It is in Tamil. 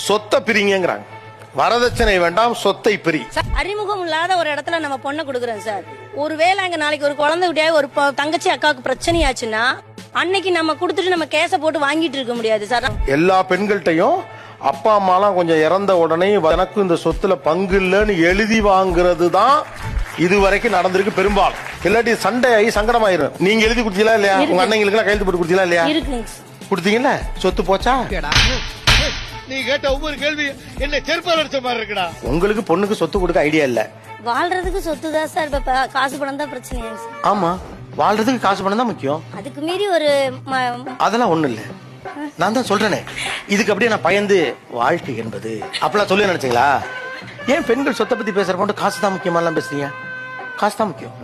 சொத்தை பிரிங்கிறாங்க. வரதட்சணை வேண்டாம், சொத்தை பிரி. அறிமுகம் இல்லாத ஒரு இடத்துல நம்ம பொண்ணை கொடுக்குறோம் சார். ஒருவேளை அங்க நாளைக்கு ஒரு குழந்தை விட்டியா ஒரு தங்கச்சி அக்காவுக்கு பிரச்சனையாச்சுன்னா அன்னைக்கு நம்ம கொடுத்துட்டு நம்ம கேஸ போட்டு வாங்கிட்டு இருக்க முடியாது சார். எல்லா பெண்கள்கிட்டையும் அப்பா அம்மாலாம் கொஞ்சம் இறந்த உடனே எனக்கு இந்த சொத்துல பங்கு இல்லைன்னு எழுதி வாங்குறது தான் இது வரைக்கும் நடந்திருக்கு பெரும்பாலும். இல்லாட்டி சண்டை ஆகி சங்கடமாயிரும். நீங்க எழுதி கொடுத்தீங்களா இல்லையா? உங்க அண்ணங்களுக்கு எல்லாம் கையெழுத்து போட்டு கொடுத்தீங்களா இல்லையா? கொடுத்தீங்கல்ல, சொத்து போச்சா? நீ கேட்ட ஒவ்வொரு கேள்வி என்ன செருப்பால் அடிச்ச மாதிரி இருக்குடா. உங்களுக்கு பொண்ணுக்கு சொத்து கொடுக்க ஐடியா இல்ல. வாழ்றதுக்கு சொத்து தான் சார். இப்ப காசு பணம் தான் பிரச்சனை. ஆமா, வாழ்றதுக்கு காசு பணம் தான் முக்கியம். அதுக்கு மீறி ஒரு அதெல்லாம் ஒண்ணு இல்ல. நான் தான் சொல்றேனே, இதுக்கு அப்படியே நான் பயந்து வாழ்க்கை என்பது அப்பெல்லாம் சொல்லி நினைச்சீங்களா? ஏன் பெண்கள் சொத்தை பத்தி பேசுற போது காசு தான் முக்கியமா எல்லாம் பேசுறீங்க? காசு தான் முக்கியம்.